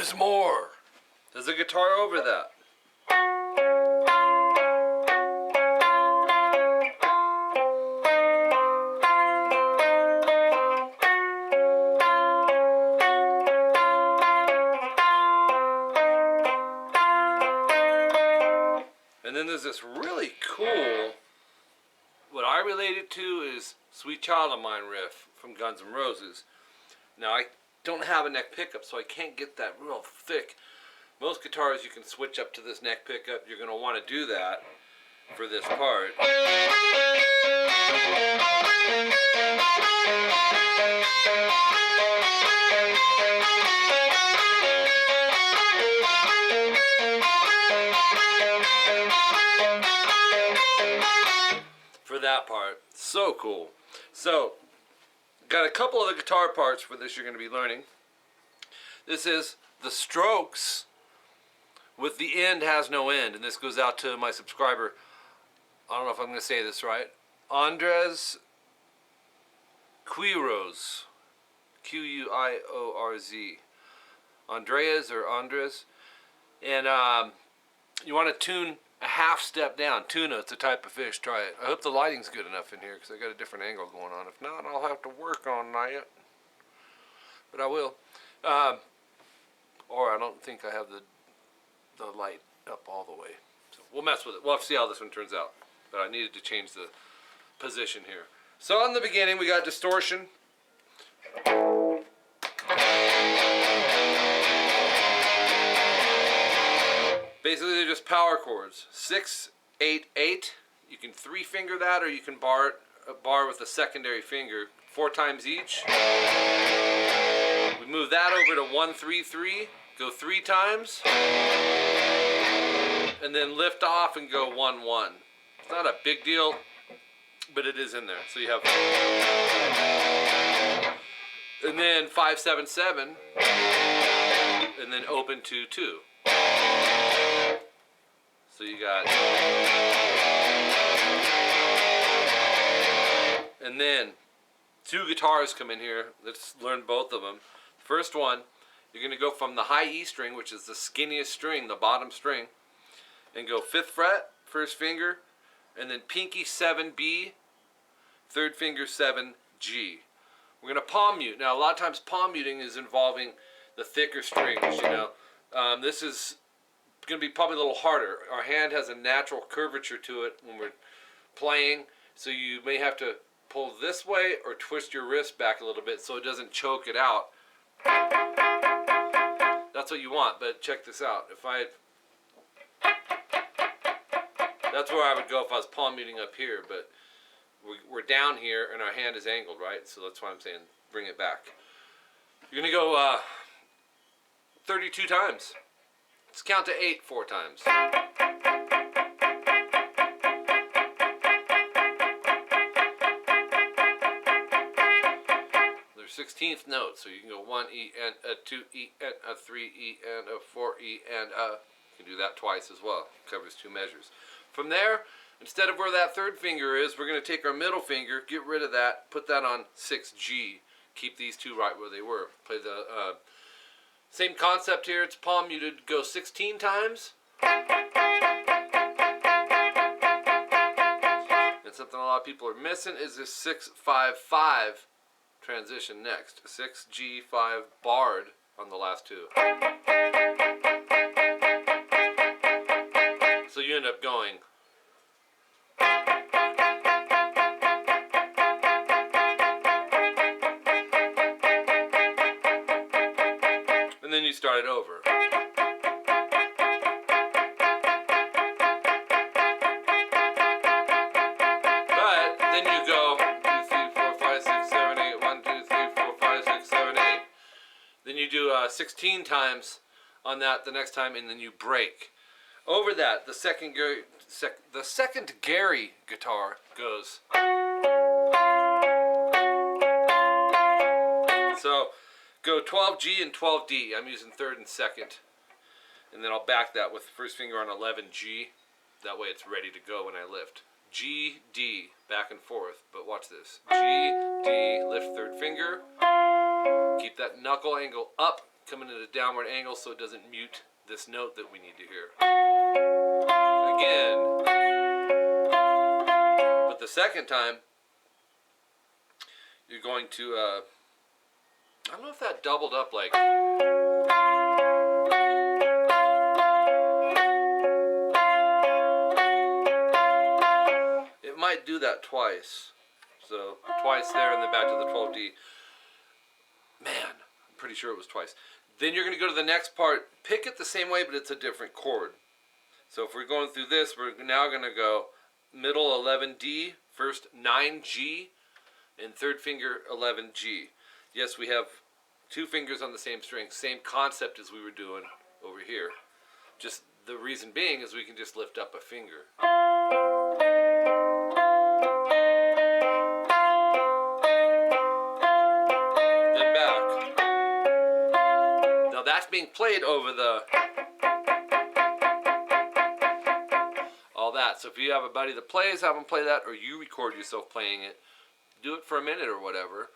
is more. There's a guitar over that. And then there's this really cool, what I relate it to is Sweet Child of Mine riff from Guns N' Roses. Now I don't have a neck pickup, so I can't get that real thick. Most guitars you can switch up to this neck pickup. You're going to want to do that for this part. For that part. So cool. So, got a couple of the guitar parts for this you're going to be learning. This is the strokes with the end has no end. And this goes out to my subscriber. I don't know if I'm going to say this right. Andres Quiroz. Q-U-I-O-R-Z. Andreas or Andres. And you want to tune a half step down. Tuna, it's a type of fish. Try it. I hope the lighting's good enough in here because I got a different angle going on. If not, I'll have to work on that. But I will. Or I don't think I have the light up all the way. So we'll mess with it. We'll have to see how this one turns out. But I needed to change the position here. So in the beginning we got distortion. Basically they're just power chords. 6, 8, 8. You can 3-finger that or you can bar with a secondary finger 4 times each. We move that over to 1, 3, 3. Go 3 times. And then lift off and go 1, 1. It's not a big deal, but it is in there. So you have, and then 5, 7, 7, and then open 2, 2. So you got, and then 2 guitars come in here. Let's learn both of them. First one, you're going to go from the high E string, which is the skinniest string, the bottom string, and go 5th fret, first finger, and then pinky 7B, 3rd finger 7G. We're going to palm mute. Now a lot of times palm muting is involving the thicker strings, you know. This is going to be probably a little harder. Our hand has a natural curvature to it when we're playing, so you may have to pull this way or twist your wrist back a little bit so it doesn't choke it out. That's what you want, but check this out. That's where I would go if I was palm muting up here, but we're down here and our hand is angled, right? So that's why I'm saying bring it back. You're going to go 32 times. Let's count to 8 4 times. They're 16th notes, so you can go 1 E and a 2 E and a 3 E and a 4 E and a. You can do that twice as well. Covers 2 measures. From there, instead of where that 3rd finger is, we're going to take our middle finger, get rid of that, put that on 6G. Keep these 2 right where they were. Play the same concept here. It's palm muted. Go 16 times. And something a lot of people are missing is this 6-5-5 transition next. 6G5 barred on the last 2. So you end up going. And then you start it over. But then you go 1, 2, 3, 4, 5, 6, 7, 8. 1, 2, 3, 4, 5, 6, 7, 8. Then you do 16 times on that the next time, and then you break. Over that, the second Gary guitar goes. So go 12G and 12D. I'm using 3rd and 2nd. And then I'll back that with the first finger on 11G. That way it's ready to go when I lift. G, D, back and forth. But watch this. G, D, lift 3rd finger. Keep that knuckle angle up. coming at a downward angle so it doesn't mute this note that we need to hear. Again. But the second time, you're going to, I don't know if that doubled up like... It might do that twice. So, twice there and then back to the 12D. Man, I'm pretty sure it was twice. Then you're going to go to the next part. Pick it the same way, but it's a different chord. So if we're going through this, we're now going to go middle 11D, first 9G, and third finger 11G. Yes, we have two fingers on the same string. Same concept as we were doing over here. Just the reason being is we can just lift up a finger. Then back. Now that's being played over the... all that. So if you have a buddy that plays, have them play that, or you record yourself playing it. Do it for a minute or whatever.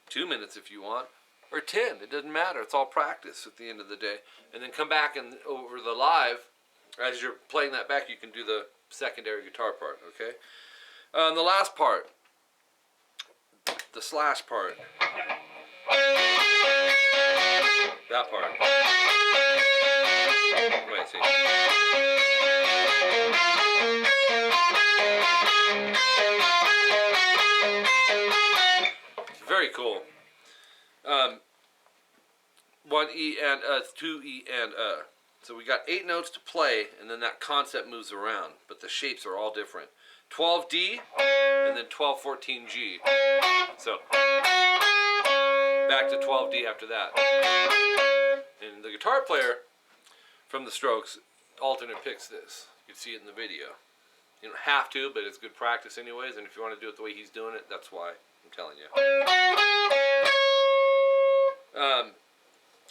2 minutes if you want. Or 10. It doesn't matter. It's all practice at the end of the day. And then come back and over the live, as you're playing that back, you can do the secondary guitar part, okay? The last part. The slash part. That part. Wait, see. Very cool. 1 E and 2 E and So we got 8 notes to play, and then that concept moves around, but the shapes are all different. 12D, and then 12, 14G. So back to 12D after that. And the guitar player from the Strokes alternate picks this. You can see it in the video. You don't have to, but it's good practice anyways, and if you want to do it the way he's doing it, that's why I'm telling you.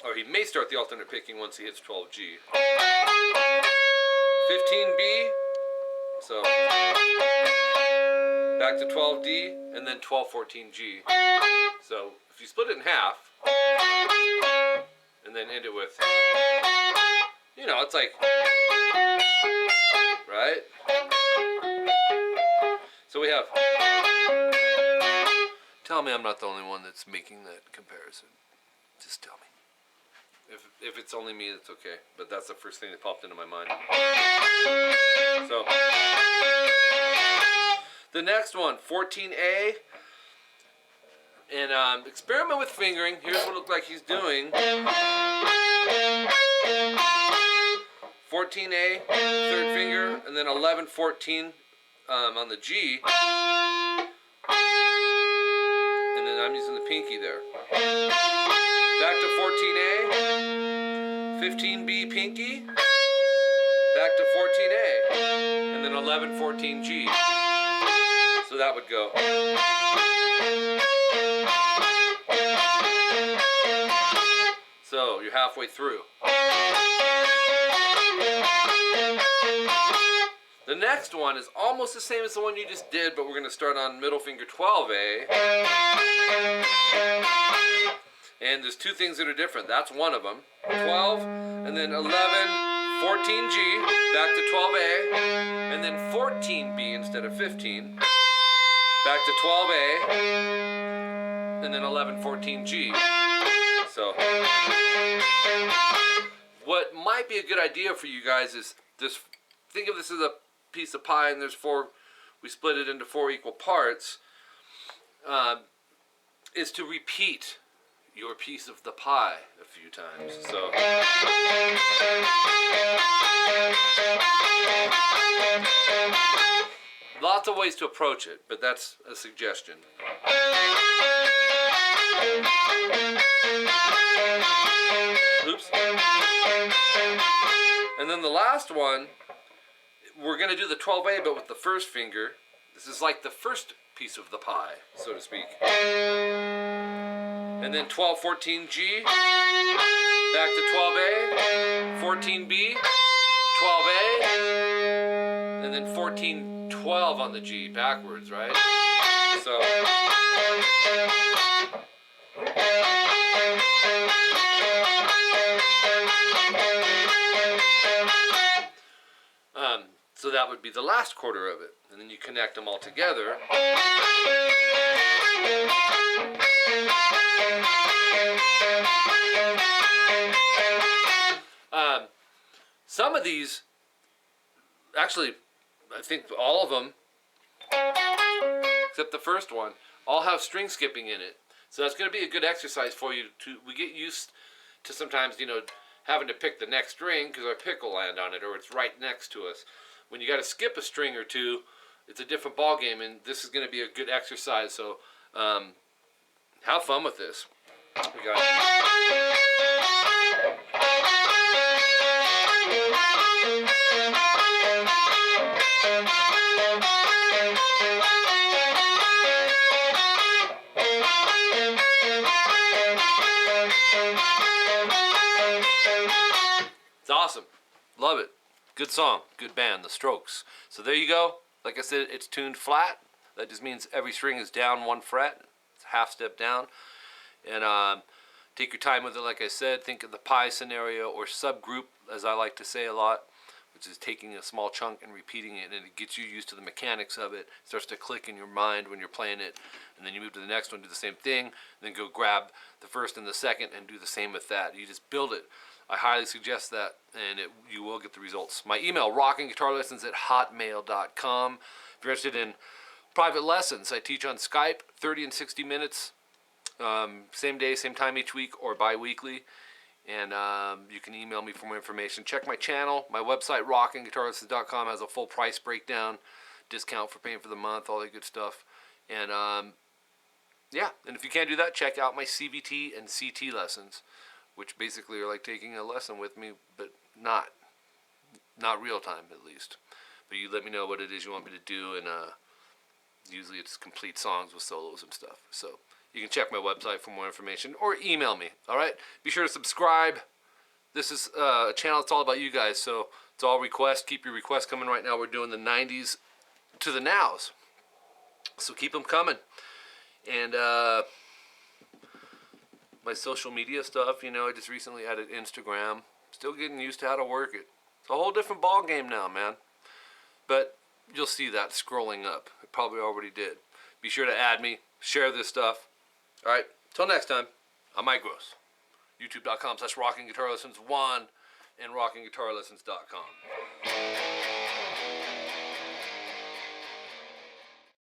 Or he may start the alternate picking once he hits 12G. 15B, so back to 12D, and then 12, 14G. So if you split it in half, and then end it with, you know, it's like, right? So we have, tell me I'm not the only one that's making that comparison. Just tell me. If it's only me, that's okay. But that's the first thing that popped into my mind. So, the next one, 14A. And experiment with fingering. Here's what it looks like he's doing. 14A, third finger, and then 11, 14 on the G. And then I'm using the pinky there. Back to 14A, 15B pinky, back to 14A, and then 11, 14G. So that would go. So you're halfway through. The next one is almost the same as the one you just did, but we're going to start on middle finger 12A. And there's two things that are different. That's one of them. 12, and then 11, 14G, back to 12A, and then 14B instead of 15. Back to 12A, and then 11, 14G. So, what might be a good idea for you guys is this. Think of this as a piece of pie, and there's 4. We split it into 4 equal parts. Is to repeat your piece of the pie a few times. So lots of ways to approach it, but that's a suggestion. Oops. And then the last one, we're going to do the 12A, but with the first finger. This is like the first piece of the pie, so to speak. And then 12, 14G, back to 12A, 14B, 12A, and then 14, 12 on the G, backwards, right? So, would be the last quarter of it. And then you connect them all together. Some of these, actually, I think all of them, except the first one, all have string skipping in it. So that's going to be a good exercise for you. We get used to sometimes, having to pick the next string because our pick will land on it or it's right next to us. When you got to skip a string or two, it's a different ball game, and this is going to be a good exercise. So have fun with this. We got it's awesome. Love it. Good song. Good band, The Strokes. So there you go. Like I said, it's tuned flat. That just means every string is down 1 fret. It's a half step down. And take your time with it, like I said. Think of the pie scenario or subgroup, as I like to say a lot, which is taking a small chunk and repeating it, and it gets you used to the mechanics of it. It starts to click in your mind when you're playing it, and then you move to the next one, do the same thing, then go grab the first and the second and do the same with that. You just build it. I highly suggest that, and you will get the results. My email, rockingguitarlessons@hotmail.com. If you're interested in private lessons, I teach on Skype, 30 and 60 minutes, same day, same time each week, or bi-weekly. And you can email me for more information. Check my channel. My website, rockingguitarlessons.com, has a full price breakdown, discount for paying for the month, all that good stuff. And yeah, and if you can't do that, check out my CVT and CT lessons, which basically are like taking a lesson with me, but not real time at least. But you let me know what it is you want me to do, and usually it's complete songs with solos and stuff. So you can check my website for more information or email me. All right, be sure to subscribe. This is a channel that's all about you guys, so it's all requests. Keep your requests coming. Right now we're doing the 90s to the nows, so keep them coming. And my social media stuff, I just recently added Instagram. Still getting used to how to work it. It's a whole different ball game now, man. But you'll see that scrolling up. It probably already did. Be sure to add me. Share this stuff. All right. Till next time, I'm Mike Gross. YouTube.com/rockingguitarlessons1 and rockingguitarlessons.com.